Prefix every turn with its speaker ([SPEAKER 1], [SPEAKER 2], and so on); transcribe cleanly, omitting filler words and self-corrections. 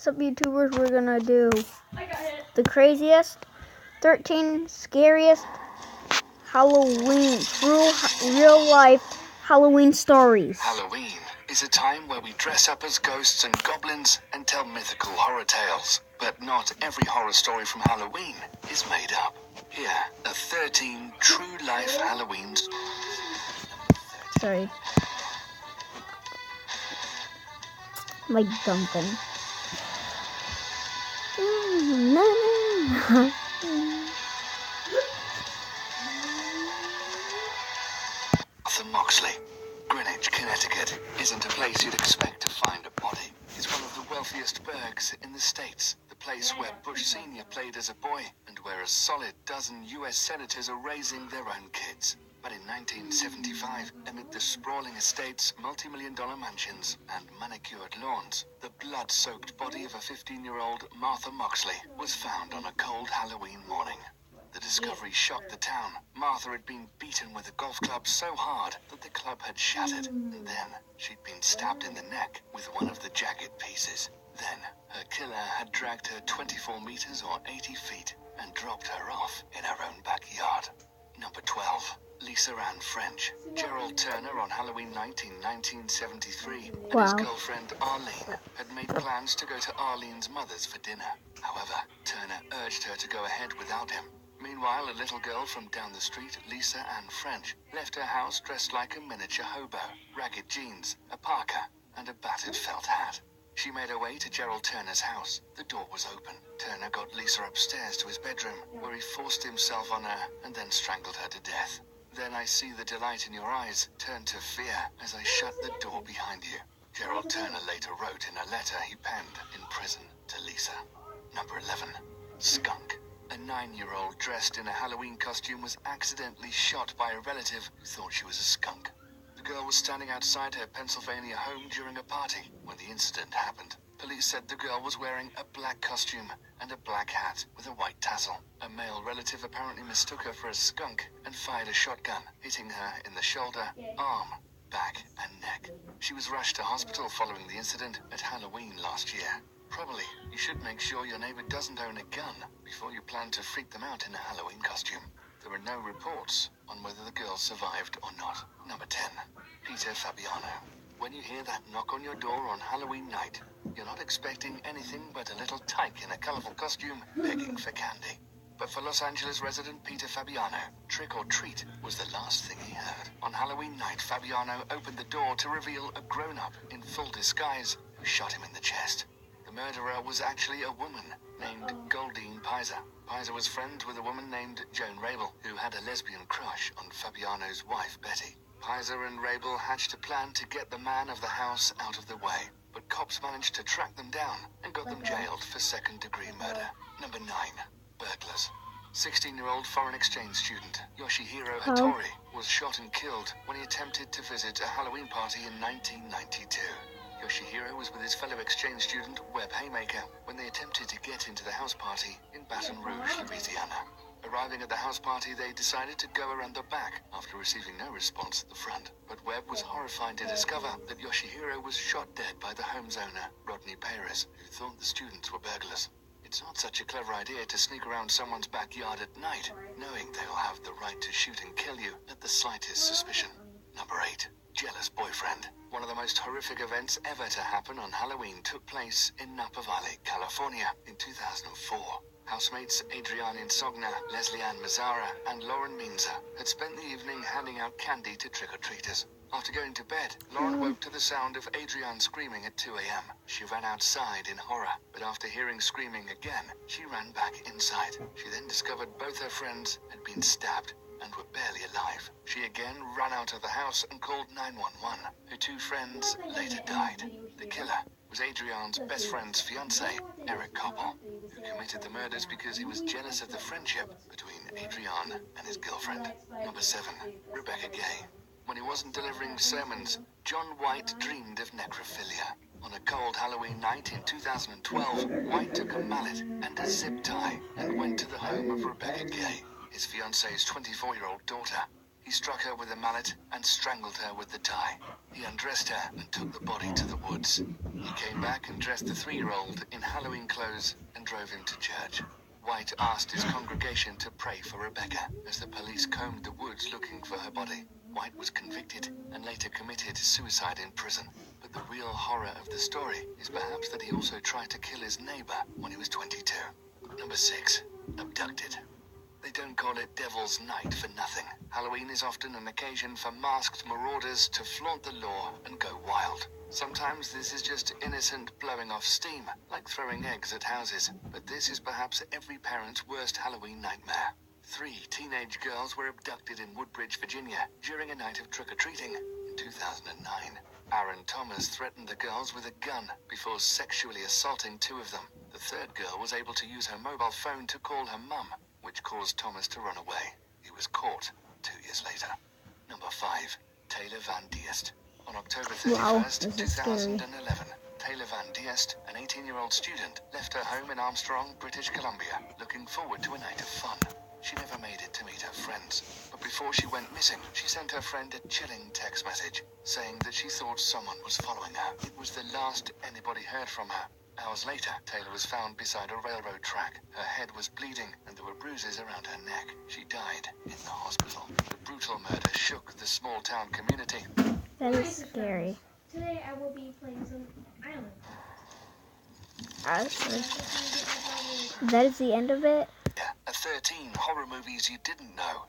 [SPEAKER 1] Sup YouTubers, we're gonna do the craziest 13 scariest Halloween, real life Halloween stories.
[SPEAKER 2] Halloween is a time where we dress up as ghosts and goblins and tell mythical horror tales. But not every horror story from Halloween is made up. Here are 13 true life Halloweens.
[SPEAKER 1] Sorry. My dumb thing.
[SPEAKER 2] Arthur Moxley, Greenwich, Connecticut, isn't a place you'd expect to find a body. It's one of the wealthiest burgs in the States, the place where Bush Sr. played as a boy and where a solid dozen U.S. senators are raising their own kids. But in 1975, amid the sprawling estates, multi-million-dollar mansions, and manicured lawns, the blood-soaked body of a 15-year-old Martha Moxley was found on a cold Halloween morning. The discovery shocked the town. Martha had been beaten with a golf club so hard that the club had shattered, and then she'd been stabbed in the neck with one of the jagged pieces. Then, her killer had dragged her 24 meters or 80 feet and dropped her off in her own backyard. Number 12. Lisa Ann French. Gerald Turner on Halloween night in 1973 and his girlfriend Arlene had made plans to go to Arlene's mother's for dinner. However, Turner urged her to go ahead without him. Meanwhile, a little girl from down the street, Lisa Ann French, left her house dressed like a miniature hobo, ragged jeans, a parka, and a battered felt hat. She made her way to Gerald Turner's house. The door was open. Turner got Lisa upstairs to his bedroom, where he forced himself on her and then strangled her to death. Then I see the delight in your eyes turn to fear as I shut the door behind you. Gerald Turner later wrote in a letter he penned in prison to Lisa. Number 11. Skunk. A 9-year-old dressed in a Halloween costume was accidentally shot by a relative who thought she was a skunk. The girl was standing outside her Pennsylvania home during a party when the incident happened. Police said the girl was wearing a black costume and a black hat with a white tassel. A male relative apparently mistook her for a skunk and fired a shotgun, hitting her in the shoulder, arm, back, and neck. She was rushed to hospital following the incident at Halloween last year. Probably, you should make sure your neighbor doesn't own a gun before you plan to freak them out in a Halloween costume. There are no reports on whether the girl survived or not. Number 10. Peter Fabiano. When you hear that knock on your door on Halloween night, you're not expecting anything but a little tyke in a colorful costume begging for candy. But for Los Angeles resident Peter Fabiano, trick or treat was the last thing he heard. On Halloween night, Fabiano opened the door to reveal a grown-up in full disguise who shot him in the chest. The murderer was actually a woman named Goldine Pizer. Pizer was friends with a woman named Joan Rabel, who had a lesbian crush on Fabiano's wife, Betty. Pizer and Rabel hatched a plan to get the man of the house out of the way, but cops managed to track them down and got them jailed for second-degree murder. Number 9. Burglars. 16-year-old foreign exchange student Yoshihiro Hattori was shot and killed when he attempted to visit a Halloween party in 1992. Yoshihiro was with his fellow exchange student, Webb Haymaker, when they attempted to get into the house party in Baton Rouge, Louisiana. Arriving at the house party, they decided to go around the back after receiving no response at the front. But Webb was horrified to discover that Yoshihiro was shot dead by the home's owner, Rodney Perez, who thought the students were burglars. It's not such a clever idea to sneak around someone's backyard at night, knowing they'll have the right to shoot and kill you at the slightest suspicion. Number 8. Jealous boyfriend. One of the most horrific events ever to happen on Halloween took place in Napa Valley, California in 2004. Housemates Adrienne Insogna, Leslie Ann Mazzara, and Lauren Minza had spent the evening handing out candy to trick-or-treaters. After going to bed, Lauren woke to the sound of Adrienne screaming at 2 a.m. She ran outside in horror, but after hearing screaming again, she ran back inside. She then discovered both her friends had been stabbed and were barely alive. She again ran out of the house and called 911. Her 2 friends later died. The killer was Adrienne's best friend's fiancé, Eric Koppel, who committed the murders because he was jealous of the friendship between Adrienne and his girlfriend. Number 7. Rebecca Gay. When he wasn't delivering sermons, John White dreamed of necrophilia. On a cold Halloween night in 2012, White took a mallet and a zip tie and went to the home of Rebecca Gay, his fiancé's 24-year-old daughter. He He struck her with a mallet and strangled her with the tie. He undressed her and took the body to the woods. He came back and dressed the 3-year-old in Halloween clothes and drove him to church. White asked his congregation to pray for Rebecca as the police combed the woods looking for her body. White was convicted and later committed suicide in prison. But the real horror of the story is perhaps that he also tried to kill his neighbor when he was 22. Number 6. Abducted. They don't call it Devil's Night for nothing. Halloween is often an occasion for masked marauders to flaunt the law and go wild. Sometimes this is just innocent blowing off steam, like throwing eggs at houses. But this is perhaps every parent's worst Halloween nightmare. 3 teenage girls were abducted in Woodbridge, Virginia, during a night of trick-or-treating in 2009. Aaron Thomas threatened the girls with a gun before sexually assaulting 2 of them. The 3rd girl was able to use her mobile phone to call her mum, which caused Thomas to run away. He was caught 2 years later. Number 5. Taylor Van Diest. On October 31st, 2011, Taylor Van Diest, an 18-year-old student, left her home in Armstrong, British Columbia, looking forward to a night of fun. She never made it to meet her friends, but before she went missing, she sent her friend a chilling text message, saying that she thought someone was following her. It was the last anybody heard from her. Hours later, Taylor was found beside a railroad track. Her head was bleeding, and there were bruises around her neck. She died in the hospital. The brutal murder shook the small-town community.
[SPEAKER 1] That is scary.
[SPEAKER 3] Today I will be playing some Island.
[SPEAKER 1] That is the end of it.
[SPEAKER 2] Yeah, 13 horror movies you didn't know.